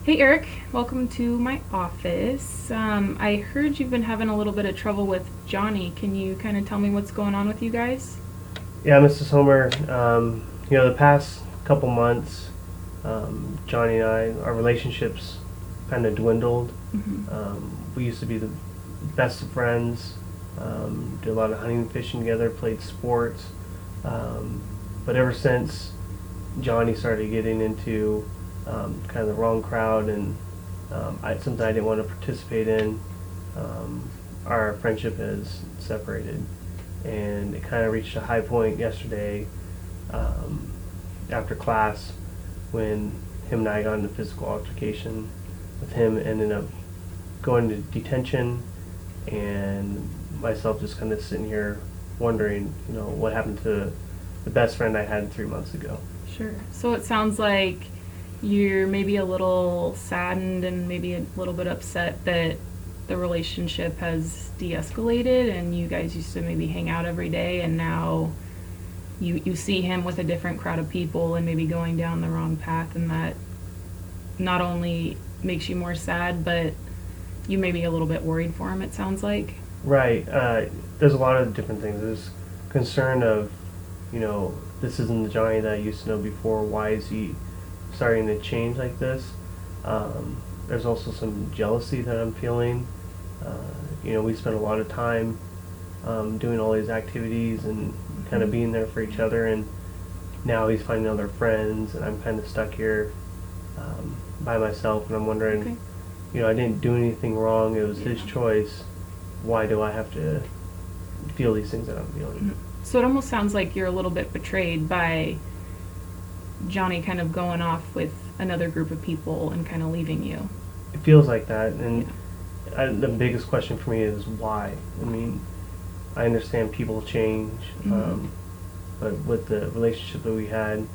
Hey Eric, welcome to my office. I heard you've been having a little bit of trouble with Johnny. Can you kind of tell me what's going on with you guys? Yeah, Mrs. Homer. The past couple months, Johnny and our relationships kind of dwindled. We used to be the best of friends. Did a lot of hunting and fishing together. Played sports. But ever since Johnny started getting into kind of the wrong crowd and something I didn't want to participate in, our friendship has separated. And it kind of reached a high point yesterday um, after class when him and I got into physical altercation with him, ended up going to detention, and myself just kind of sitting here wondering, what happened to the best friend I had 3 months ago. Sure. So it sounds like you're maybe a little saddened and maybe a little bit upset that the relationship has de-escalated and you guys used to maybe hang out every day and now you see him with a different crowd of people and maybe going down the wrong path, and that not only makes you more sad but you may be a little bit worried for him, it sounds like. Right. There's a lot of different things. There's concern of, this isn't the Johnny that I used to know before. Why is he starting to change like this? There's also some jealousy that I'm feeling. We spent a lot of time doing all these activities and kind of being there for each other, and now he's finding other friends, and I'm kind of stuck here by myself, and I'm wondering, Okay. I didn't do anything wrong. It was his choice. Why do I have to feel these things that I'm feeling? So it almost sounds like you're a little bit betrayed by Johnny kind of going off with another group of people and kind of leaving you. It feels like that, and Yeah. the biggest question for me is why. I mean, I understand people change, but with the relationship that we had,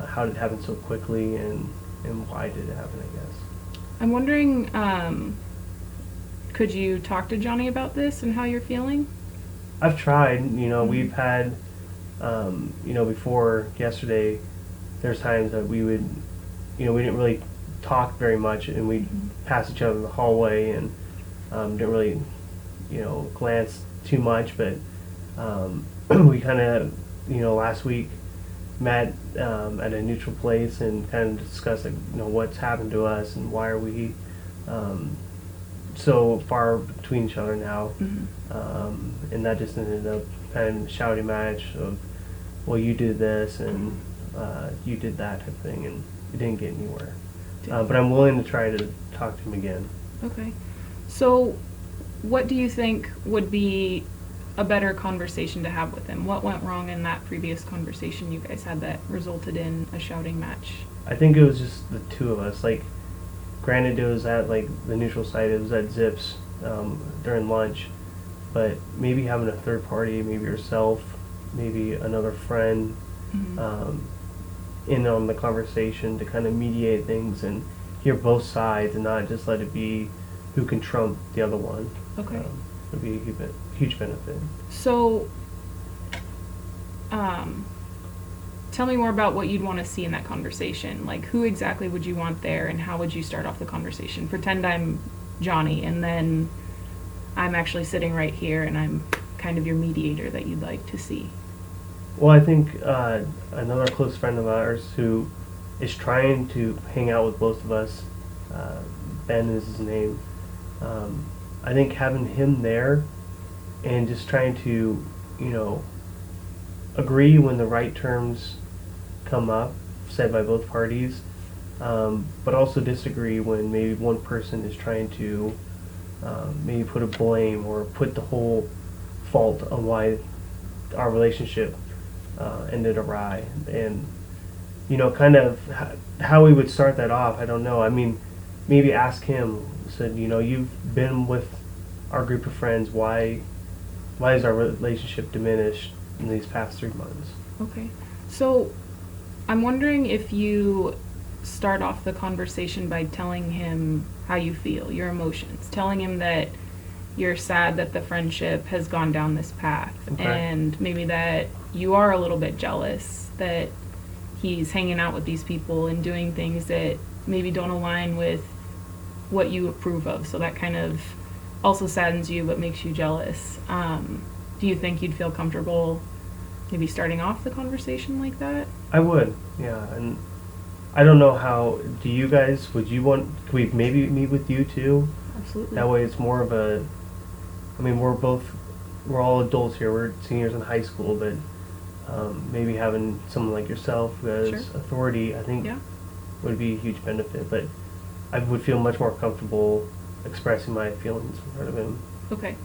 how did it happen so quickly, and why did it happen, I guess? I'm wondering, could you talk to Johnny about this and how you're feeling? I've tried, we've had, before yesterday, there's times that we would, we didn't really talk very much, and we'd pass each other in the hallway and didn't really, glance too much, but we kind of, last week met at a neutral place and kind of discussed, what's happened to us and why are we so far between each other now. And that just ended up kind of a shouting match of, well, you did this and you did that type of thing, and it didn't get anywhere. But I'm willing to try to talk to him again. Okay. So, what do you think would be a better conversation to have with him? What went wrong in that previous conversation you guys had that resulted in a shouting match? I think it was just the two of us. Like, granted, it was at like the neutral site. It was at Zips during lunch, but maybe having a third party, maybe yourself, maybe another friend, in on the conversation to kind of mediate things and hear both sides and not just let it be who can trump the other one. Okay. Would be a huge benefit. So, tell me more about what you'd want to see in that conversation. Like, who exactly would you want there, and how would you start off the conversation? Pretend I'm Johnny, and then I'm actually sitting right here, and I'm kind of your mediator that you'd like to see. Well, I think another close friend of ours who is trying to hang out with both of us, Ben is his name. I think having him there and just trying to, agree when the right terms come up, said by both parties, but also disagree when maybe one person is trying to maybe put a blame or put the whole fault on why our relationship ended awry. And, kind of how we would start that off, I don't know. I mean, maybe ask him, said, you've been with our group of friends, why is our relationship diminished in these past 3 months? Okay. So, I'm wondering if you start off the conversation by telling him how you feel, your emotions, telling him that you're sad that the friendship has gone down this path, Okay. and maybe that you are a little bit jealous that he's hanging out with these people and doing things that maybe don't align with what you approve of. So that kind of also saddens you but makes you jealous. Do you think you'd feel comfortable maybe starting off the conversation like that? I would, yeah. And I don't know how, do you guys, would you want, could we maybe meet with you too? Absolutely. That way it's more of a, I mean, we're all adults here, we're seniors in high school, but maybe having someone like yourself who has Sure. authority, I think Yeah. would be a huge benefit. But I would feel much more comfortable expressing my feelings in front of him. Okay.